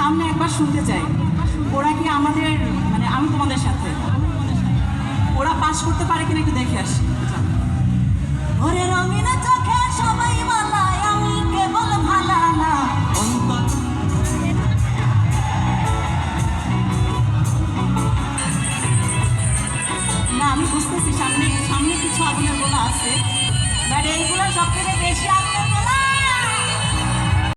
সামনে একবার শুনতে চাই ওরা কি আমাদের মানে আমি তোমাদের সাথে ওরা পাস করতে পারে কিনা একটু দেখে আসি। ওরে রঙিন চোখে সবাই বলায় আমি কেবল ভালা না অন্তর না আমি বুঝতেছি সামনে সামনে কিছু আগুনের গোলা আছে।